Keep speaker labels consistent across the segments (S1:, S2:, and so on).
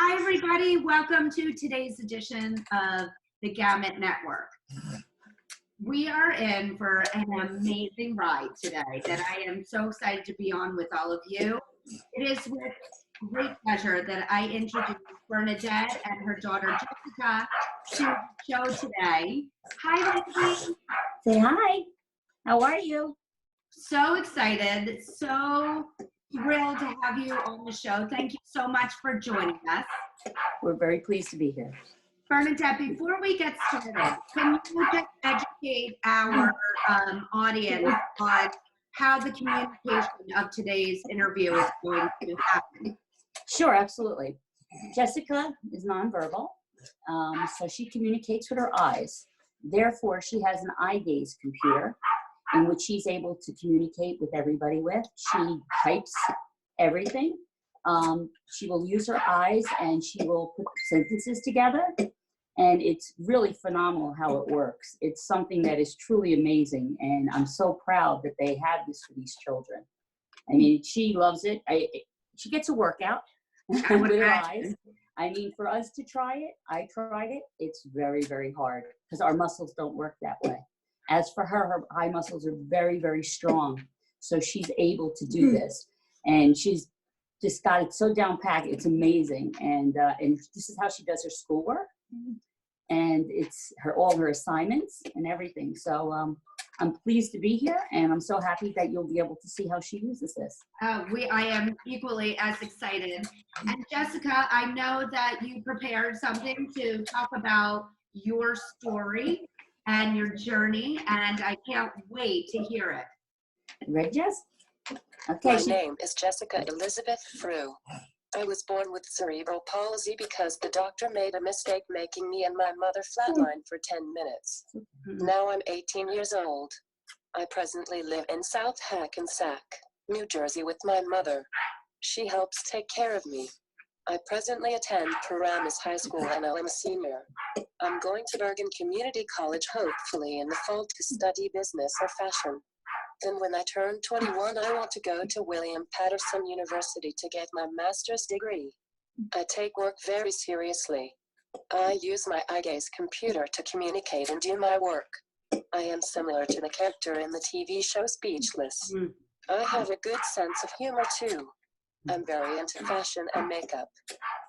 S1: Hi, everybody. Welcome to today's edition of the Gamut Network. We are in for an amazing ride today that I am so excited to be on with all of you. It is with great pleasure that I introduce Bernadette and her daughter Jessica to the show today. Hi, ladies.
S2: Say hi. How are you?
S1: So excited, so thrilled to have you on the show. Thank you so much for joining us.
S2: We're very pleased to be here.
S1: Bernadette, before we get started, can you just educate our audience on how the communication of today's interview is going to happen?
S2: Sure, absolutely. Jessica is nonverbal, so she communicates with her eyes. Therefore, she has an eye gaze computer in which she's able to communicate with everybody with. She types everything. She will use her eyes and she will put sentences together. And it's really phenomenal how it works. It's something that is truly amazing. And I'm so proud that they have this for these children. I mean, she loves it. She gets a workout with her eyes. I mean, for us to try it, I tried it. It's very, very hard because our muscles don't work that way. As for her, her eye muscles are very, very strong. So she's able to do this. And she's just got it so down packed. It's amazing. And this is how she does her schoolwork. And it's all her assignments and everything. So I'm pleased to be here, and I'm so happy that you'll be able to see how she uses this.
S1: I am equally as excited. And Jessica, I know that you prepared something to talk about your story and your journey, and I can't wait to hear it.
S2: Ready, Jess? Okay.
S3: My name is Jessica Elizabeth Frew. I was born with cerebral palsy because the doctor made a mistake making me and my mother flatline for 10 minutes. Now I'm 18 years old. I presently live in South Hackensack, New Jersey with my mother. She helps take care of me. I presently attend Paramus High School and I'm a senior. I'm going to Bergen Community College hopefully in the fall to study business or fashion. Then when I turn 21, I want to go to William Patterson University to get my master's degree. I take work very seriously. I use my eye gaze computer to communicate and do my work. I am similar to the character in the TV show Speechless. I have a good sense of humor too. I'm very into fashion and makeup.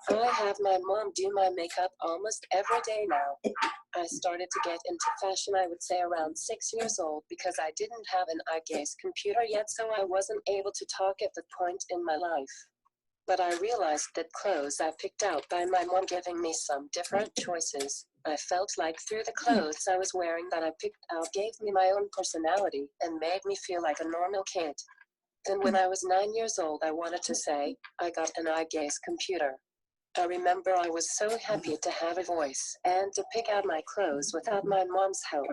S3: I have my mom do my makeup almost every day now. I started to get into fashion, I would say around 6 years old, because I didn't have an eye gaze computer yet, so I wasn't able to talk at the point in my life. But I realized that clothes I picked out by my mom giving me some different choices. I felt like through the clothes I was wearing that I picked out gave me my own personality and made me feel like a normal kid. Then when I was 9 years old, I wanted to say, I got an eye gaze computer. I remember I was so happy to have a voice and to pick out my clothes without my mom's help.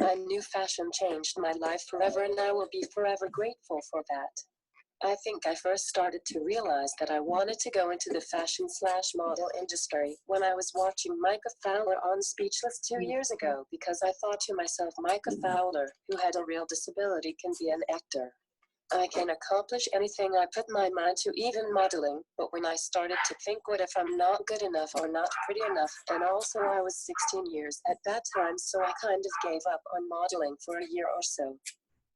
S3: I knew fashion changed my life forever and I will be forever grateful for that. I think I first started to realize that I wanted to go into the fashion/model industry when I was watching Micah Fowler on Speechless 2 years ago because I thought to myself, Micah Fowler, who had a real disability, can be an actor. I can accomplish anything I put my mind to, even modeling, but when I started to think, what if I'm not good enough or not pretty enough, and also I was 16 years at that time, so I kind of gave up on modeling for a year or so.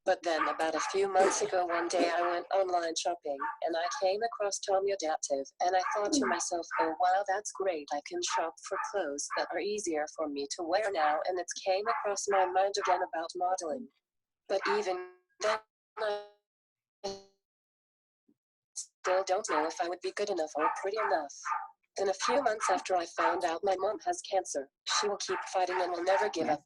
S3: But then about a few months ago, one day I went online shopping, and I came across Tommy Adaptive, and I thought to myself, oh wow, that's great, I can shop for clothes that are easier for me to wear now, and it came across my mind again about modeling. But even then, I still don't know if I would be good enough or pretty enough. Then a few months after I found out my mom has cancer, she will keep fighting and will never give up.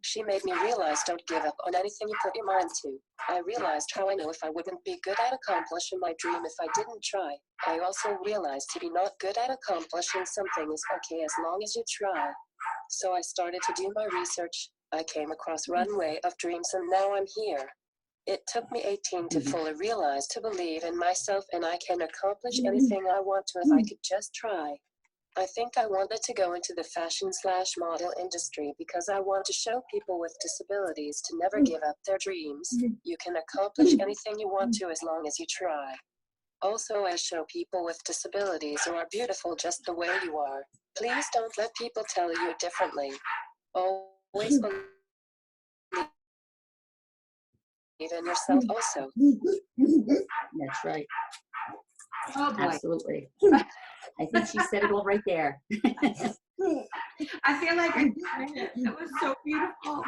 S3: She made me realize don't give up on anything you put your mind to. I realized how I know if I wouldn't be good at accomplishing my dream if I didn't try. I also realized to be not good at accomplishing something is okay as long as you try. So I started to do my research. I came across Runway of Dreams and now I'm here. It took me 18 to fully realize, to believe in myself, and I can accomplish anything I want to if I could just try. I think I wanted to go into the fashion/model industry because I want to show people with disabilities to never give up their dreams. You can accomplish anything you want to as long as you try. Also, I show people with disabilities who are beautiful just the way you are. Please don't let people tell you differently. Always believe in yourself also.
S2: That's right.
S1: Oh boy.
S2: Absolutely. I think she said it all right there.
S1: I feel like I did it. It was so beautiful.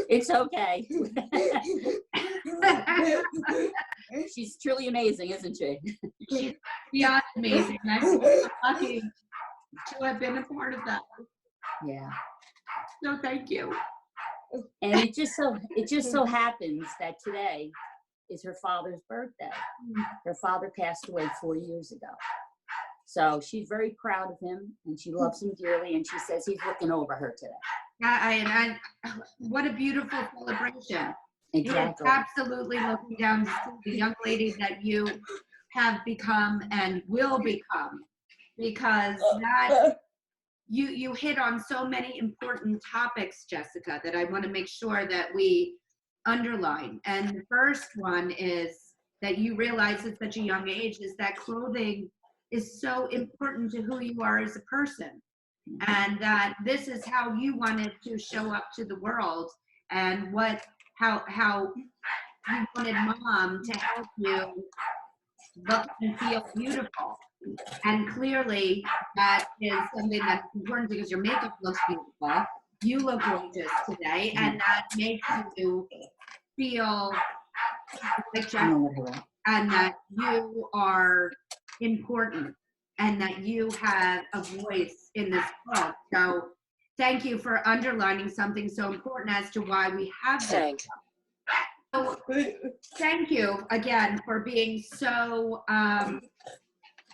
S2: It's okay. She's truly amazing, isn't she?
S1: She's beyond amazing. I'm so lucky to have been a part of that.
S2: Yeah.
S1: So thank you.
S2: And it just so happens that today is her father's birthday. Her father passed away 4 years ago. So she's very proud of him and she loves him dearly, and she says he's looking over her today.
S1: And what a beautiful celebration.
S2: Exactly.
S1: He is absolutely looking down to see the young lady that you have become and will become, because that you hit on so many important topics, Jessica, that I want to make sure that we underline. And the first one is that you realize at such a young age is that clothing is so important to who you are as a person, and that this is how you wanted to show up to the world, and how you wanted mom to help you look and feel beautiful. And clearly that is something that's important, because your makeup looks beautiful, you look gorgeous today, and that makes you feel like Jessica, and that you are important, and that you have a voice in this world. So thank you for underlining something so important as to why we have this. So thank you again for being so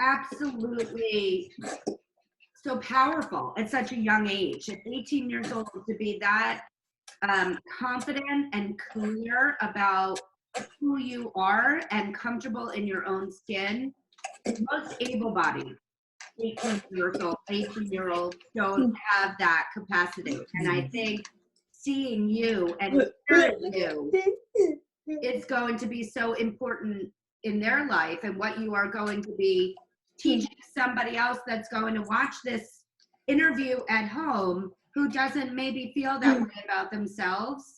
S1: absolutely so powerful at such a young age. At 18 years old, to be that confident and clear about who you are and comfortable in your own skin. Most able-bodied 18-year-olds don't have that capacity. And I think seeing you and hearing you is going to be so important in their life, and what you are going to be teaching somebody else that's going to watch this interview at home, who doesn't maybe feel that way about themselves,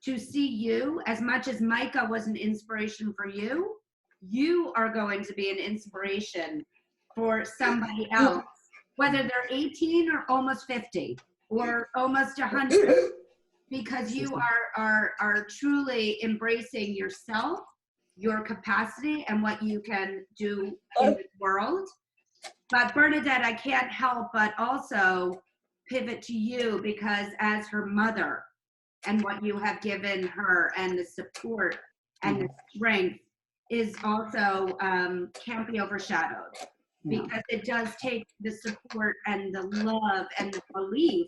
S1: to see you. As much as Micah was an inspiration for you, you are going to be an inspiration for somebody else, whether they're 18 or almost 50 or almost 100, because you are truly embracing yourself, your capacity, and what you can do in the world. But Bernadette, I can't help but also pivot to you, because as her mother, and what you have given her, and the support and the strength is also can't be overshadowed, because it does take the support and the love and the belief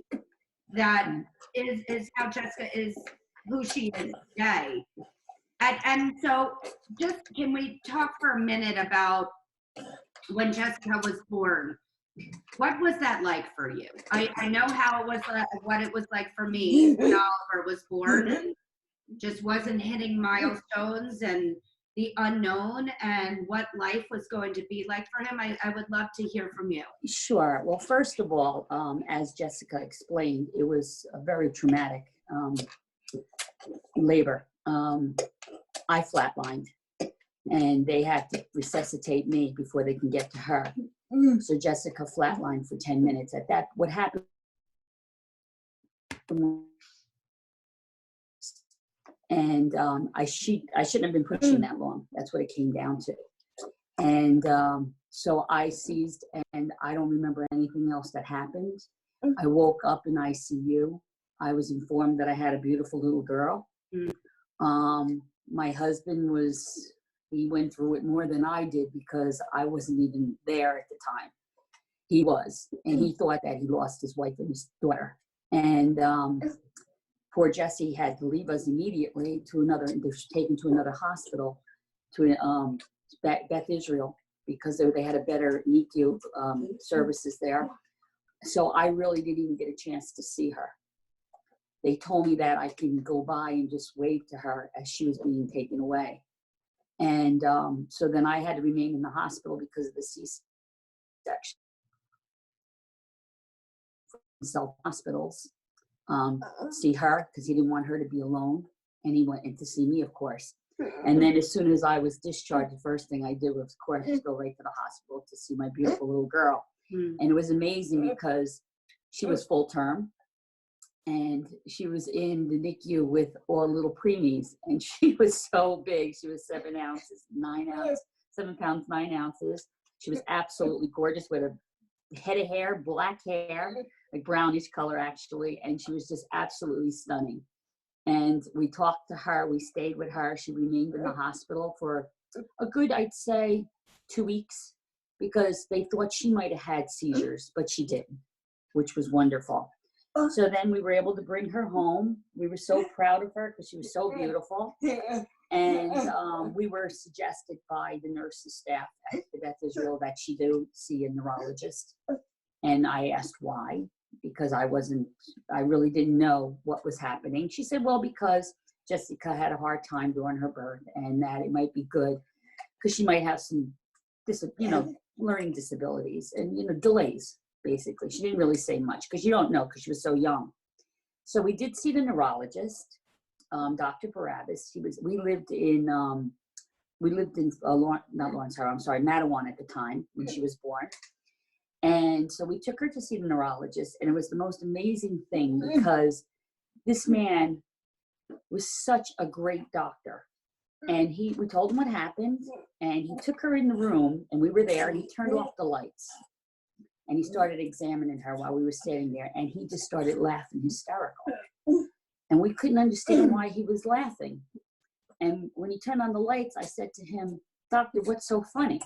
S1: that is how Jessica is who she is today. And so just, can we talk for a minute about when Jessica was born? What was that like for you? I know how it was, what it was like for me when Oliver was born, and just wasn't hitting milestones and the unknown, and what life was going to be like for him. I would love to hear from you.
S2: Sure. Well, first of all, as Jessica explained, it was a very traumatic labor. I flatlined, and they had to resuscitate me before they can get to her. So Jessica flatlined for 10 minutes. At that, what happened? And I shouldn't have been pushing that long. That's what it came down to. And so I seized, and I don't remember anything else that happened. I woke up in ICU. I was informed that I had a beautiful little girl. My husband he went through it more than I did, because I wasn't even there at the time. He was, and he thought that he lost his wife and his daughter. And poor Jessie had to leave us immediately to another, they were taken to another hospital, to Beth Israel, because they had a better NICU services there. So I really didn't even get a chance to see her. They told me that I can go by and just wave to her as she was being taken away. And so then I had to remain in the hospital because of the C-section. Self hospitals, see her because he didn't want her to be alone. And he went in to see me, of course. And then as soon as I was discharged, the first thing I did was, of course, go right to the hospital to see my beautiful little girl. And it was amazing because she was full term and she was in the NICU with all little preemies. And she was so big. She was 7 ounces, 9 ounces, 7 pounds, 9 ounces. She was absolutely gorgeous with a head of hair, black hair, like brownish color actually. And she was just absolutely stunning. And we talked to her, we stayed with her. She remained in the hospital for a good, I'd say, 2 weeks because they thought she might have had seizures, but she didn't, which was wonderful. So then we were able to bring her home. We were so proud of her because she was so beautiful. And we were suggested by the nurses staff at Beth Israel that she do see a neurologist. And I asked why, because I really didn't know what was happening. She said, well, because Jessica had a hard time during her birth and that it might be good because she might have some, learning disabilities and, delays, basically. She didn't really say much because you don't know because she was so young. So we did see the neurologist, Dr. Barabbas. We lived in Mattawan at the time when she was born. And so we took her to see the neurologist, and it was the most amazing thing because this man was such a great doctor. And we told him what happened, and he took her in the room, and we were there, and he turned off the lights. And he started examining her while we were sitting there, and he just started laughing hysterical. And we couldn't understand why he was laughing. And when he turned on the lights, I said to him, Doctor, what's so funny?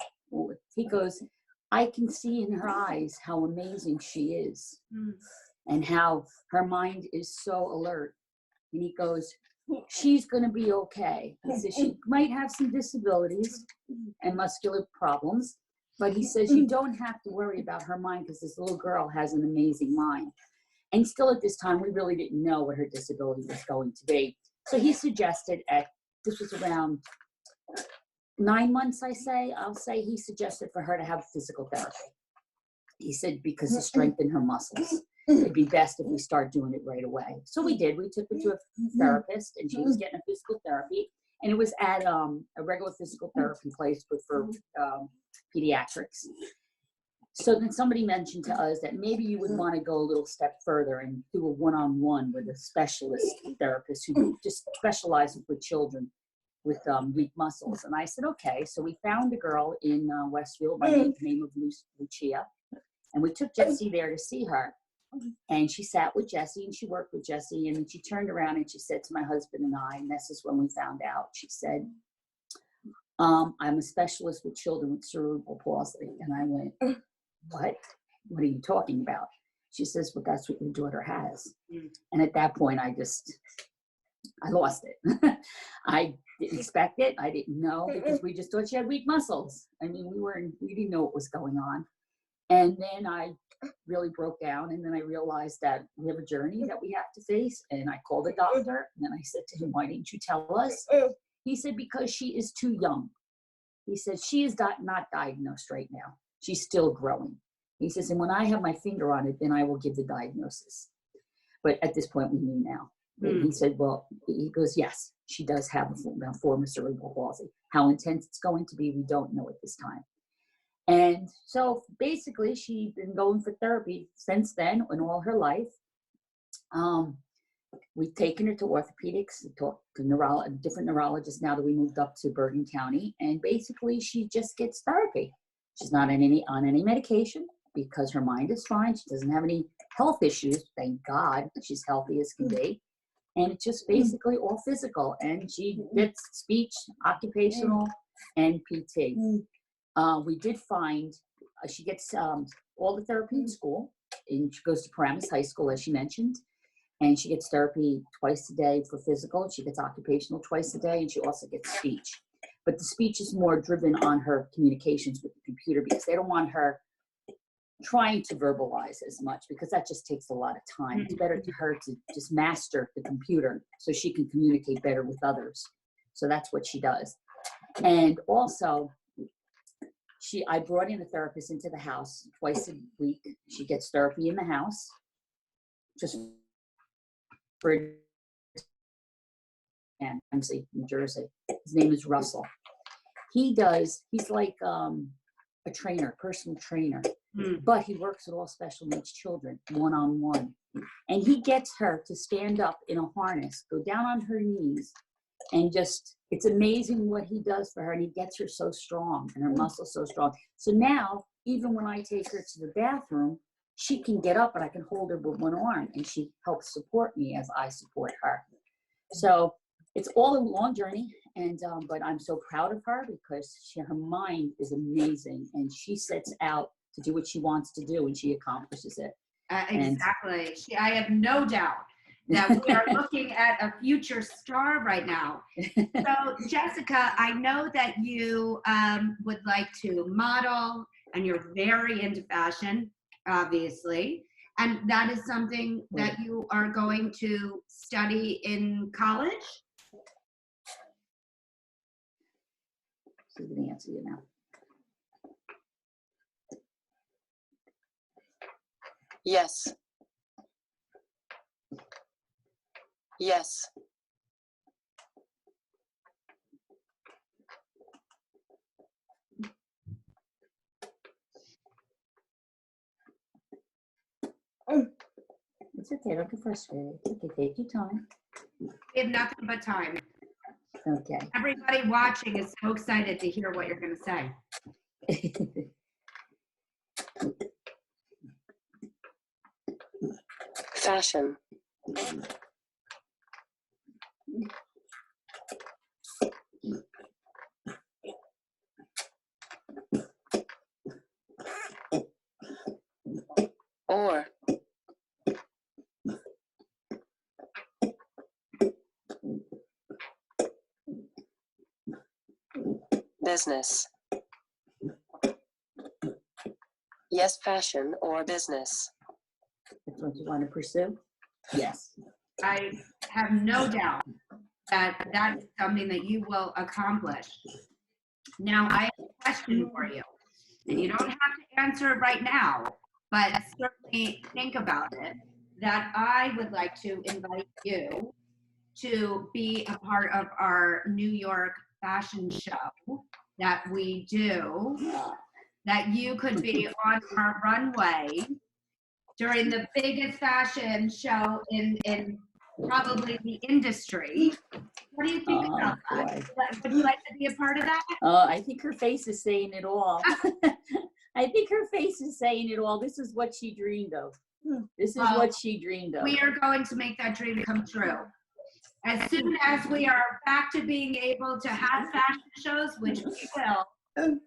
S2: He goes, I can see in her eyes how amazing she is and how her mind is so alert. And he goes, she's going to be okay. He says she might have some disabilities and muscular problems, but he says you don't have to worry about her mind because this little girl has an amazing mind. And still at this time, we really didn't know what her disability was going to be. So he suggested this was around 9 months, I'll say he suggested for her to have physical therapy. He said because to strengthen her muscles, it'd be best if we start doing it right away. So we did. We took her to a therapist, and she was getting a physical therapy, and it was at a regular physical therapy place, but for pediatrics. So then somebody mentioned to us that maybe you would want to go a little step further and do a one-on-one with a specialist therapist who just specializes with children with weak muscles. And I said, okay. So we found a girl in Westfield by the name of Lucia. And we took Jessie there to see her. And she sat with Jessie and she worked with Jessie. And then she turned around and she said to my husband and I, and this is when we found out, she said, I'm a specialist with children with cerebral palsy. And I went, what? What are you talking about? She says, well, that's what your daughter has. And at that point, I lost it. I didn't expect it. I didn't know because we just thought she had weak muscles. I mean, we didn't know what was going on. And then I really broke down. And then I realized that we have a journey that we have to face. And I called the doctor. And then I said to him, why didn't you tell us? He said, because she is too young. He said, she is not diagnosed right now. She's still growing. He says, and when I have my finger on it, then I will give the diagnosis. But at this point, we knew now. He said, well, he goes, yes, she does have a form of cerebral palsy. How intense it's going to be, we don't know at this time. And so basically, she's been going for therapy since then and all her life. We've taken her to orthopedics, talked to different neurologists now that we moved up to Bergen County. And basically, she just gets therapy. She's not on any medication because her mind is fine. She doesn't have any health issues. Thank God, she's healthy as can be. And it's just basically all physical. And she gets speech, occupational, and PT. We did find she gets all the therapy in school. And she goes to Paramus High School, as she mentioned. And she gets therapy twice a day for physical. She gets occupational twice a day. And she also gets speech. But the speech is more driven on her communications with the computer because they don't want her trying to verbalize as much because that just takes a lot of time. It's better to her to just master the computer so she can communicate better with others. So that's what she does. And also, I brought in a therapist into the house twice a week. She gets therapy in the house, just for Ramsey, New Jersey. His name is Russell. He's like a trainer, personal trainer, but he works with all special needs children, one-on-one. And he gets her to stand up in a harness, go down on her knees, and just, it's amazing what he does for her. And he gets her so strong and her muscles so strong. So now, even when I take her to the bathroom, she can get up and I can hold her with one arm, and she helps support me as I support her. So it's all a long journey, and but I'm so proud of her because her mind is amazing, and she sets out to do what she wants to do, and she accomplishes it.
S1: Exactly. I have no doubt that we are looking at a future star right now. So, Jessica, I know that you would like to model, and you're very into fashion, obviously. And that is something that you are going to study in college?
S2: She's going to answer you now.
S3: Yes. Yes.
S2: It's okay, don't get frustrated. It's okay, take your time.
S1: We have nothing but time.
S2: Okay.
S1: Everybody watching is so excited to hear what you're going to say.
S3: Fashion. Or business. Yes, fashion or business.
S2: That's what you want to pursue? Yes.
S1: I have no doubt that that is something that you will accomplish. Now, I have a question for you, and you don't have to answer it right now, but certainly think about it, that I would like to invite you to be a part of our New York fashion show that we do, that you could be on our runway during the biggest fashion show in probably the industry. What do you think about that? Would you like to be a part of that?
S2: I think her face is saying it all. I think her face is saying it all. This is what she dreamed of. This is what she dreamed of.
S1: We are going to make that dream come true. As soon as we are back to being able to have fashion shows, which we will,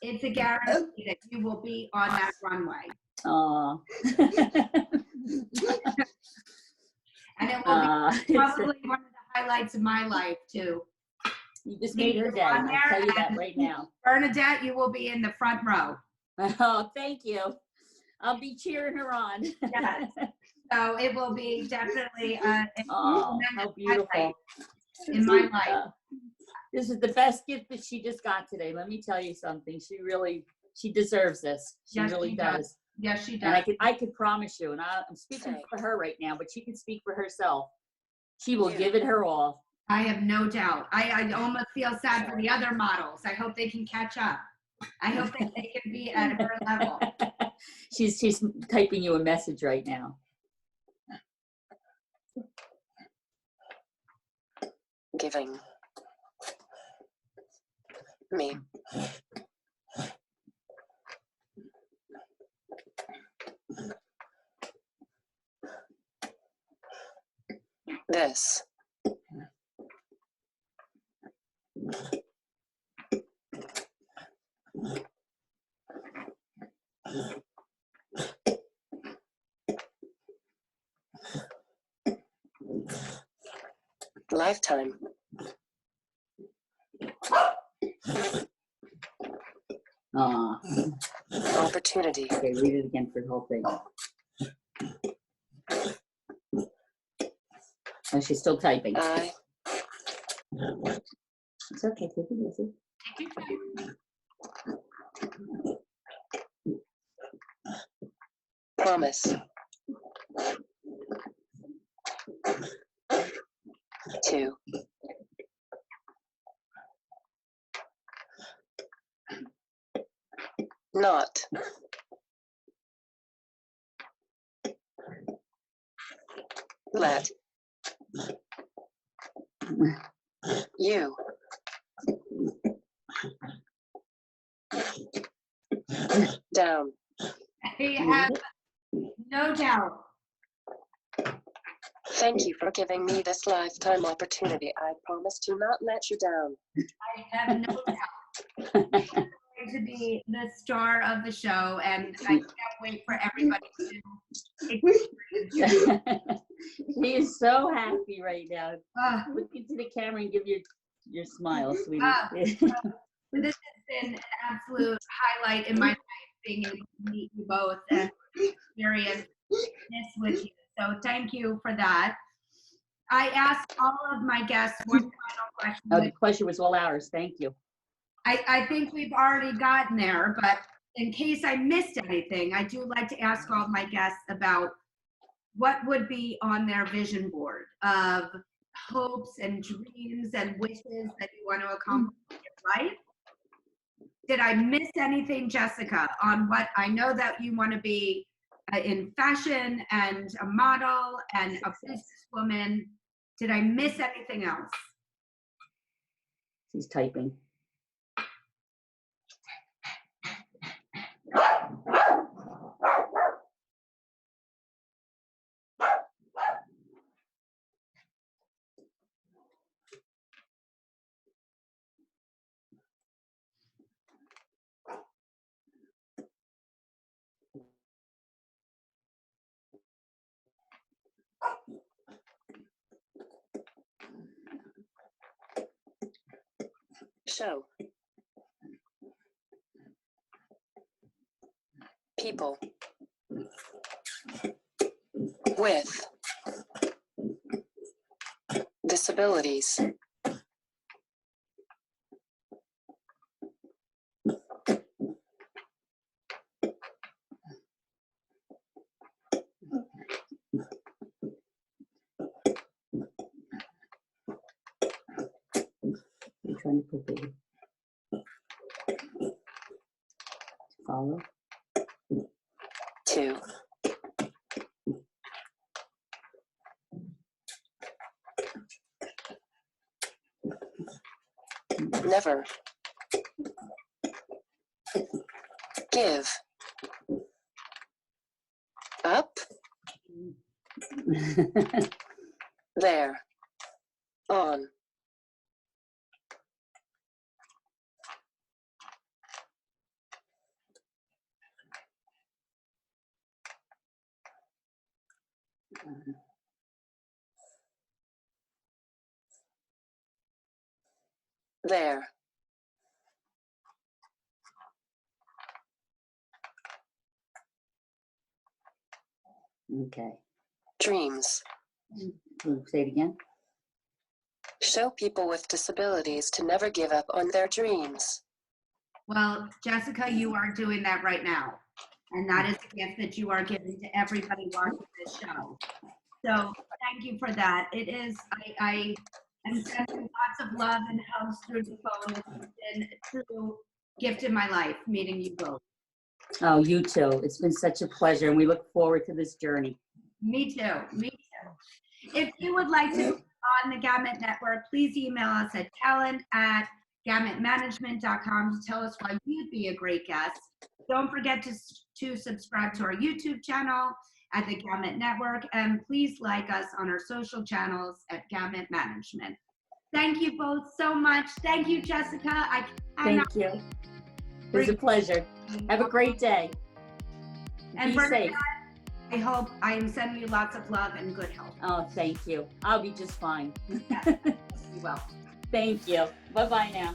S1: it's a guarantee that you will be on that runway.
S2: Aww.
S1: And it will be probably one of the highlights of my life, too.
S2: You just made her day. I'll tell you that right now.
S1: Bernadette, you will be in the front row.
S2: Oh, thank you. I'll be cheering her on.
S1: Yes. So it will be definitely
S2: how beautiful
S1: in my life.
S2: This is the best gift that she just got today. Let me tell you something. She deserves this. She really does.
S1: Yes, she does.
S2: And I could promise you, and I'm speaking for her right now, but she can speak for herself. She will give it her all.
S1: I have no doubt. I almost feel sad for the other models. I hope they can catch up. I hope that they can be at her level.
S2: She's typing you a message right now.
S3: Giving me this. Lifetime. Opportunity.
S2: Okay, read it again for the whole thing. Oh, she's still typing. It's okay, take it easy.
S1: Take your time.
S3: Promise. 2. Not. Let. You. Down.
S1: I have no doubt.
S3: Thank you for giving me this lifetime opportunity. I promise to not let you down.
S1: I have no doubt. She's going to be the star of the show, and I can't wait for everybody to experience it.
S2: She is so happy right now.
S1: Ah,
S2: Look into the camera and give your smile, sweetie.
S1: this has been an absolute highlight in my life, being able to meet you both and experience this with you. So thank you for that. I asked all of my guests one final question.
S2: Oh, the pleasure was all ours. Thank you.
S1: I think we've already gotten there, but in case I missed anything, I do like to ask all of my guests about what would be on their vision board of hopes and dreams and wishes that you want to accomplish in your life. Did I miss anything, Jessica, on what I know that you want to be in fashion and a model and a businesswoman? Did I miss anything else?
S2: She's typing.
S3: Show. People. With disabilities.
S2: I'm trying to put the follow.
S3: 2. Never. Give. Up. There. On. There.
S2: Okay.
S3: Dreams.
S2: Say it again.
S3: Show people with disabilities to never give up on their dreams.
S1: Well, Jessica, you are doing that right now. And that is a gift that you are giving to everybody watching this show. So thank you for that. It is, I am sending lots of love and hugs through the phone. It's been a true gift in my life, meeting you both.
S2: Oh, you too. It's been such a pleasure, and we look forward to this journey.
S1: Me too. Me too. If you would like to be on the Gamut Network, please email us at talent@gamutmanagement.com to tell us why you'd be a great guest. Don't forget to subscribe to our YouTube channel at the Gamut Network, and please like us on our social channels at Gamut Management. Thank you both so much. Thank you, Jessica.
S2: Thank you. It was a pleasure. Have a great day.
S1: And
S2: Be
S1: Bernadette,
S2: safe.
S1: I hope I am sending you lots of love and good health.
S2: Oh, thank you. I'll be just fine.
S1: You will.
S2: Thank you. Bye-bye now.